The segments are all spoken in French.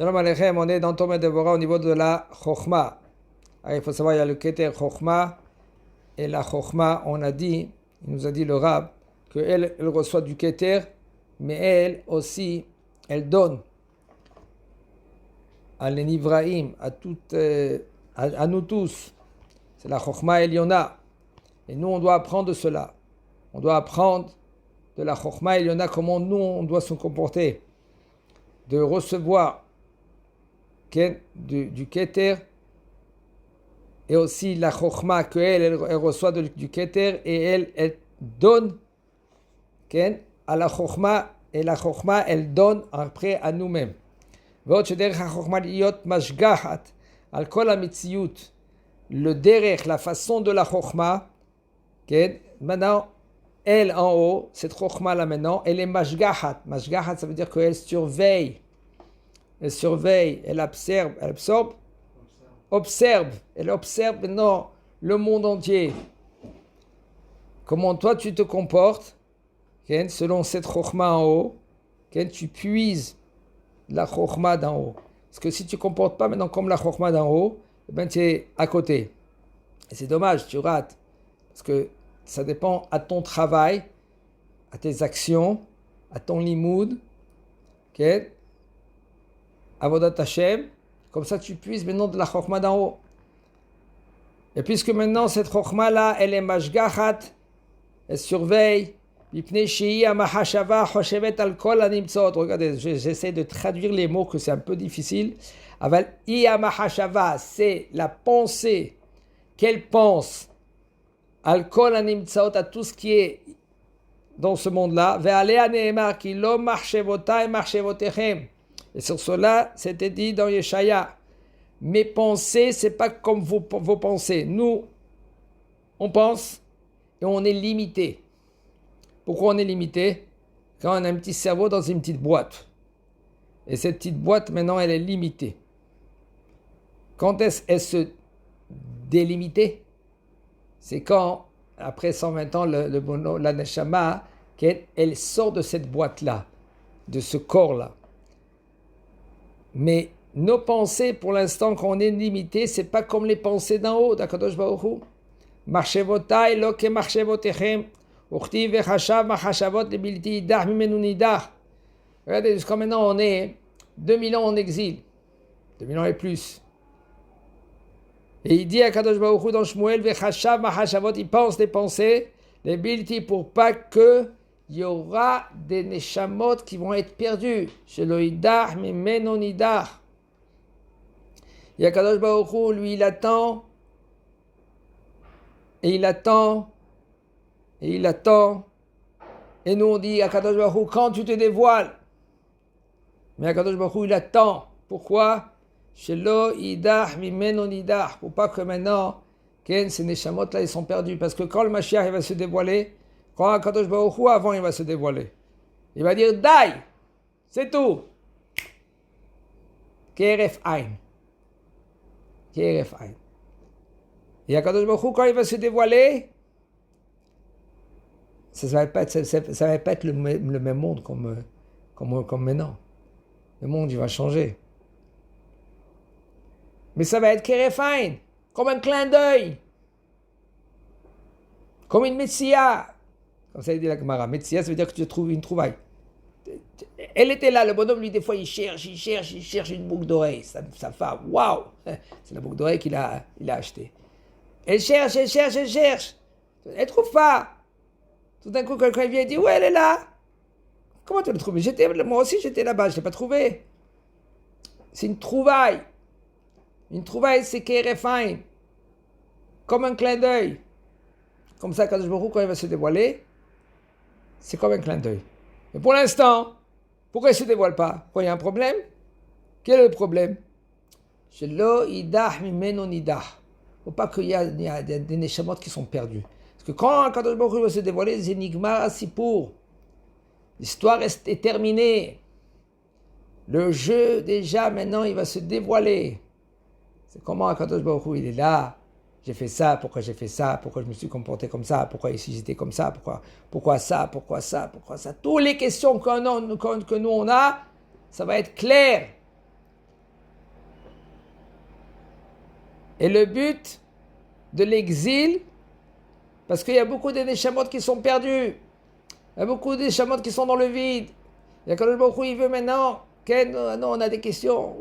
Shalom Aleichem, on est dans Tomer Devorah au niveau de la Chokhmah. Alors, il faut savoir, il y a le Keter Chokhmah et la Chokhmah, on a dit, il nous a dit le Rab, qu'elle elle reçoit du Keter, mais elle aussi, elle donne à l'Enivraïm, à nous tous. C'est la Chokhmah Eliona. Et nous, on doit apprendre de cela. On doit apprendre de la Chokhmah Eliona, comment nous, on doit se comporter. De recevoir du Keter, et aussi la Chokhmah qu'elle reçoit du Keter, et elle donne à la Chokhmah, et la Chokhmah, elle donne après à nous-mêmes. ועוד שדרך החוכמה להיות משגחת על כל המציאות, le derech, la façon de la Chokhmah, maintenant, elle en haut, cette Chokhmah là maintenant, elle est mashgahat. Mashgahat, ça veut dire qu'elle surveille. Elle surveille, elle observe maintenant le monde entier. Comment toi tu te comportes, selon cette Chokhmah en haut, tu puises la Chokhmah d'en haut. Parce que si tu ne comportes pas maintenant comme la Chokhmah d'en haut, tu es à côté. Et c'est dommage, tu rates. Parce que ça dépend à ton travail, à tes actions, à ton limoud, Avodat Hashem, comme ça tu puisses maintenant de la Chokhmah d'en haut. Et puisque maintenant cette Chokhmah là, elle est mashgachat, elle surveille, regardez, j'essaie de traduire les mots, que c'est un peu difficile. C'est la pensée qu'elle pense al-kol animtsaot, à tout ce qui est dans ce monde-là. Et sur cela, c'était dit dans Yeshaya, mes pensées, c'est pas comme vos pensées. Nous, on pense et on est limité. Pourquoi on est limité? Quand on a un petit cerveau dans une petite boîte. Et cette petite boîte, maintenant, elle est limitée. Quand est-ce qu'elle se délimitée? C'est quand, après 120 ans, la neshama, elle sort de cette boîte-là, de ce corps-là. Mais nos pensées, pour l'instant, quand on est limité, c'est pas comme les pensées d'en haut, d'Akadosh Baruch Hu. Marchevotai lo ke marchevotechem. Regardez, jusqu'à maintenant, on est 2000 ans en exil. 2000 ans et plus. Et il dit à Kadosh Baruch Hu dans Shmuel, il pense des pensées, les bilti, pour pas que il y aura des neshamot qui vont être perdus. Chez le idar, mais menonidar. Et à Kadosh Baruch Hu, lui, il attend. Et il attend. Et il attend. Et nous, on dit à Kadosh Baruch Hu, quand tu te dévoiles. Mais à Kadosh Baruch Hu, il attend. Pourquoi? Shelo idar mimeno nidar. Pour pas que maintenant, ces neshamot là, ils sont perdus. Parce que quand le Mashiach il va se dévoiler, quand Kadosh Baruch Hu, avant, il va se dévoiler. Il va dire, Dai, c'est tout. Keref Ain. Keref Ain. Et à Kadosh Baruch Hu, quand il va se dévoiler, ça ne va pas être le même monde comme maintenant. Le monde, il va changer. Mais ça va être Kerefain, comme un clin d'œil. Comme une Metsia. Comme ça, il dit la Gemara. Metsia, ça veut dire que tu trouves une trouvaille. Elle était là, le bonhomme, lui, des fois, il cherche une boucle d'oreille. Sa femme, waouh! C'est la boucle d'oreille qu'il a achetée. Elle cherche. Elle ne trouve pas. Tout d'un coup, quelqu'un vient et dit, ouais, elle est là. Comment tu l'as trouvée? Moi aussi, j'étais là-bas, je ne l'ai pas trouvée. C'est une trouvaille. Une trouvaille, c'est Kerefain. Comme un clin d'œil. Comme ça, Kadosh Baruch Hu, quand il va se dévoiler, c'est comme un clin d'œil. Mais pour l'instant, pourquoi il ne se dévoile pas? Pourquoi il y a un problème? Quel est le problème? Shelo idah mimeno nidah. Il ne faut pas qu'il y ait des neshamot qui sont perdus. Parce que quand Kadosh Baruch Hu va se dévoiler, c'est Nigmar Asipour. L'histoire est terminée. Le jeu, déjà, maintenant, il va se dévoiler. C'est comment Kadosh Baruch Hu, il est là. J'ai fait ça, pourquoi j'ai fait ça, pourquoi je me suis comporté comme ça, pourquoi ici j'étais comme ça, pourquoi ça. Toutes les questions que nous on a, ça va être clair. Et le but de l'exil, parce qu'il y a beaucoup de Neshamot qui sont perdus, il y a beaucoup de Neshamot qui sont dans le vide. Il y a Kadosh Baruch Hu, il veut maintenant, non, on a des questions,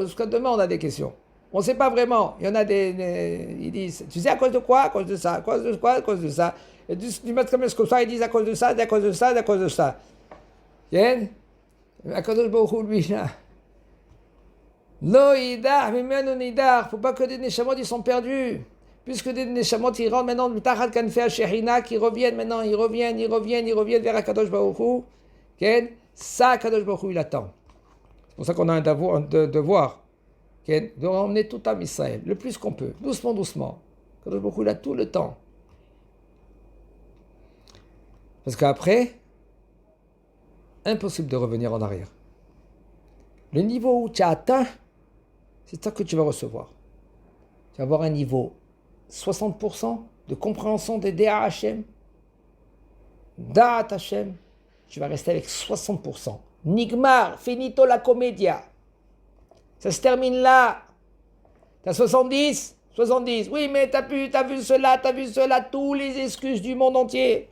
jusqu'à demain on a des questions. On ne sait pas vraiment. Il y en a ils disent, tu sais à cause de quoi? À cause de ça. À cause de quoi? À cause de ça. Et du matin comme ça, ils disent à cause de ça, à cause de ça, à cause de ça. Bien? À Kadosh Baruch Hu, lui, là. Lo idar, mimenu nidar. Faut pas que des neshamot ils sont perdus. Puisque des neshamot ils rentrent maintenant, mitachat kanfei hashechina, qui reviennent maintenant, ils reviennent vers Kadosh Baruch Hu. Bien? Ça, Kadosh Baruch Hu, il attend. C'est pour ça qu'on a un devoir. De ramener tout à Israël, le plus qu'on peut, doucement, doucement. Kadosh Baruch Hu, il a tout le temps. Parce qu'après, impossible de revenir en arrière. Le niveau où tu as atteint, c'est ça que tu vas recevoir. Tu vas avoir un niveau 60% de compréhension des Dea Hashem, Da'at Hashem, tu vas rester avec 60%. Nigmar, finito la commedia. Ça se termine là. T'as 70, oui, mais t'as vu cela, tous les excuses du monde entier.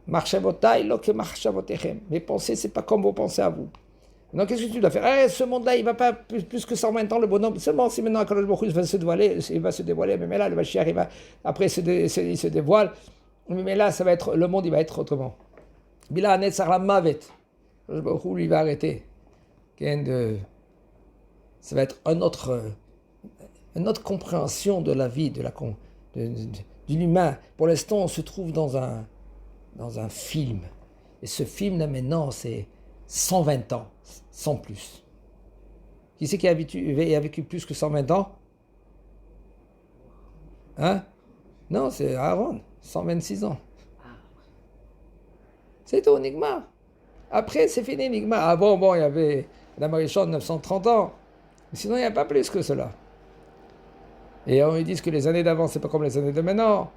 Marchavotai, lo que marchavotechem. Mes pensées, c'est pas comme vos pensées à vous. Donc, qu'est-ce que tu dois faire? Ce monde-là, il va pas plus que 120 ans, le bonhomme. Seulement si maintenant, Kadosh Baruch Hu il va se dévoiler, mais là, le Mashiach, après, il se dévoile. Mais là, le monde, il va être autrement. Bila anet sarlam mavet. Kadosh Baruch Hu, lui, va arrêter. Ça va être une autre compréhension de la vie, de l'humain. Pour l'instant, on se trouve dans un film. Et ce film-là, maintenant, c'est 120 ans, sans plus. Qui c'est qui a vécu plus que 120 ans? Hein? Non, c'est Aaron, 126 ans. C'est tout, Nigma. Après, c'est fini, Nigma. Ah bon, il y avait la Marichonne, 930 ans. Mais sinon, il n'y a pas plus que cela. Et on lui dit que les années d'avant, c'est pas comme les années de maintenant.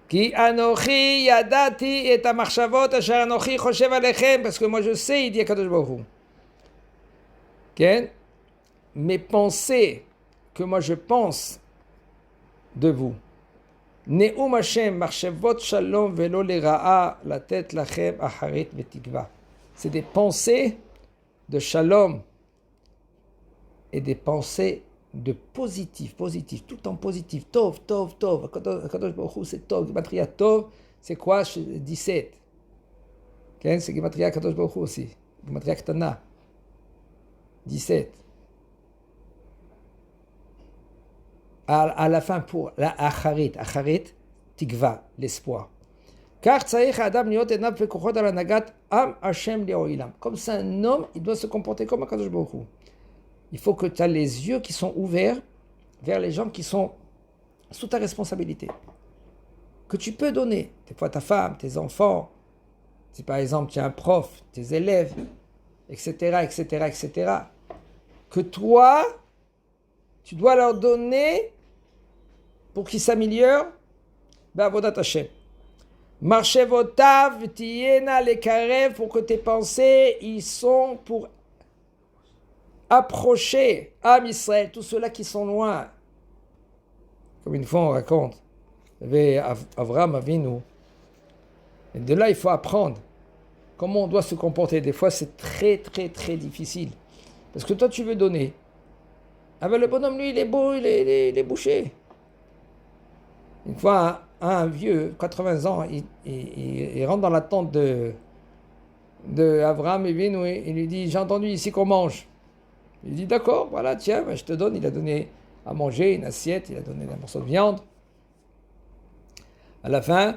Ki anochi yadati et amachshavot asher anochi choshev alechem, parce que moi je sais, il dit à Kadosh Baruch Hu. Mes pensées que moi je pense de vous. Ne'um Hashem marchavot shalom velo lera'a latet lachem acharit vetikva. C'est des pensées de shalom et des pensées de positif, tout en positif. Tov. Kadosh Baruch Hu, c'est Tov. Gematria Tov, c'est quoi? 17. C'est Gematria Kadosh Baruch Hu aussi. Gematria Ktana. 17. À la fin, pour la Acharit, Tikva, l'espoir. Car tzarich adam liot enav vekochot al hanagat am Hashem le'olam. Comme c'est un homme, il doit se comporter comme un Kadosh Baruch Hu. Il faut que tu aies les yeux qui sont ouverts vers les gens qui sont sous ta responsabilité. Que tu peux donner. Des fois ta femme, tes enfants. Si par exemple tu es un prof, tes élèves, etc. Que toi, tu dois leur donner pour qu'ils s'améliorent. Ba'avodat Hashem. Marchevotav tiena lekarev, pour que tes pensées, ils sont pour approcher Am Israël, tous ceux-là qui sont loin. Comme une fois on raconte, il y avait Avraham Avinu. Et de là, il faut apprendre comment on doit se comporter. Des fois, c'est très difficile. Parce que toi, tu veux donner. Ah ben le bonhomme, lui, il est beau, il est bouché. Une fois, un vieux, 80 ans, il rentre dans la tente de Avraham Avinu et il lui dit, j'ai entendu ici qu'on mange. Il dit, d'accord, voilà, tiens, je te donne. Il a donné à manger une assiette, il a donné un morceau de viande. À la fin,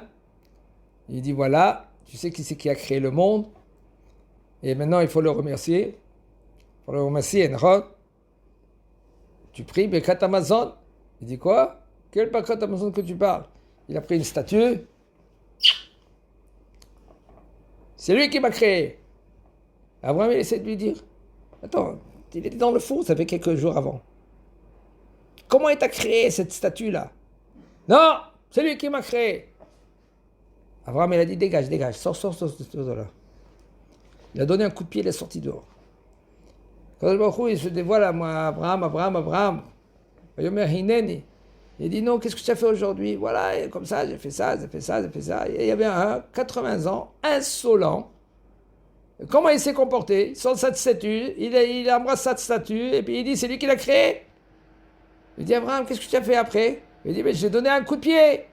il dit, voilà, tu sais qui c'est qui a créé le monde. Et maintenant, il faut le remercier. Il faut le remercier, Enrod. Tu pries, Birkat Amazon. Il dit, quoi? Quel Birkat Amazon que tu parles? Il a pris une statue. C'est lui qui m'a créé. Abraham, il essaie de lui dire, attends, il était dans le four, ça fait quelques jours avant. Comment il t'a créé cette statue-là? Non, c'est lui qui m'a créé. Abraham, il a dit, dégage, sors de là. Il a donné un coup de pied, il est sorti dehors. Quand Baruch Hu, il se dévoile à moi, Abraham. Yomer Hineni. Il dit non, qu'est-ce que tu as fait aujourd'hui? Voilà, et comme ça, j'ai fait ça. Et il y avait un 80 ans, insolent. Comment il s'est comporté? Il sort de cette statue, il embrasse cette statue, et puis il dit, c'est lui qui l'a créé. Il dit, Abraham, qu'est-ce que tu as fait après? Il dit, mais j'ai donné un coup de pied.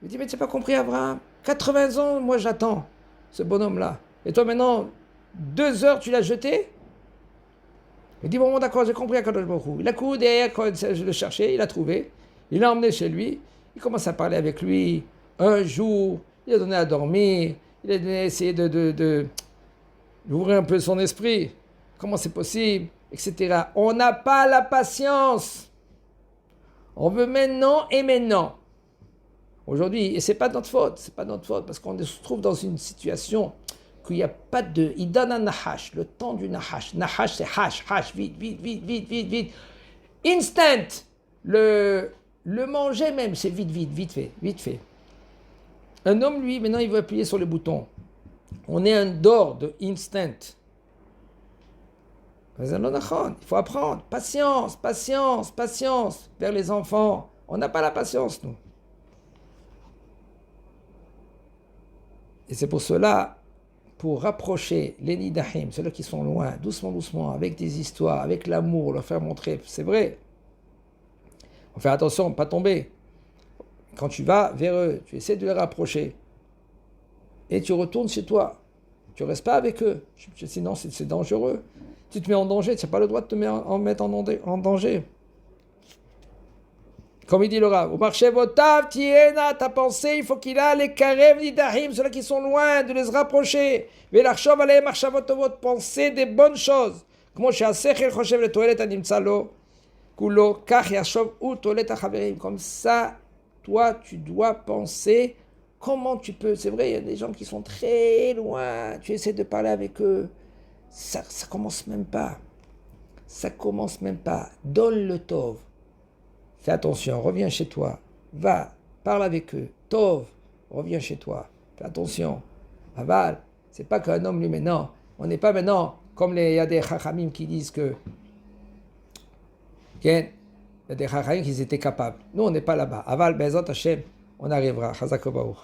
Il dit, mais tu n'as pas compris, Abraham? 80 ans, moi j'attends ce bonhomme-là. Et toi maintenant, 2 heures, tu l'as jeté? Il dit, bon, d'accord, j'ai compris, Akadosh Baruch Hu. Il a couru derrière, quand je le cherchais, il a trouvé. Il l'a emmené chez lui. Il commence à parler avec lui. Un jour, il a donné à dormir. Il a essayé d'ouvrir un peu son esprit. Comment c'est possible? Etc. On n'a pas la patience. On veut maintenant et maintenant. Aujourd'hui, et c'est pas notre faute, parce qu'on se trouve dans une situation qu'il n'y a pas de... Il donne un nahash, le temps du nahash. Nahash, c'est hash, vite. Instant. Le manger même, c'est vite fait. Un homme, lui, maintenant, il veut appuyer sur le bouton. On est un dehors de instant. Il faut apprendre. Patience vers les enfants. On n'a pas la patience, nous. Et c'est pour cela, pour rapprocher les Nidahim, ceux-là qui sont loin, doucement, avec des histoires, avec l'amour, leur faire montrer, c'est vrai. On fait attention, pas tomber. Quand tu vas vers eux, tu essaies de les rapprocher. Et tu retournes chez toi. Tu ne restes pas avec eux. Sinon, c'est dangereux. Tu te mets en danger, tu n'as pas le droit de te mettre en danger. Comme il dit le Rav, au marché votav, tiena, ta pensée, il faut qu'il a les karev nidahim, ceux-là qui sont loin, de les rapprocher. Velarchov aleh marchavotovot, penser des bonnes choses. Comment chez Asechel choshev le toilet animtsalo, kulo, kach yashov ou toilet achaverim. Comme ça, toi, tu dois penser comment tu peux. C'est vrai, il y a des gens qui sont très loin. Tu essaies de parler avec eux. Ça commence même pas. Donne le tov. Fais attention, reviens chez toi. Va, parle avec eux. Tov, reviens chez toi. Fais attention. Aval, c'est pas qu'un homme lui maintenant. On n'est pas maintenant comme il y a des chachamim qui disent que. Il y a des chachamim qui étaient capables. Nous, on n'est pas là-bas. Aval, Bezot Hashem, on arrivera. Chazak Baruch.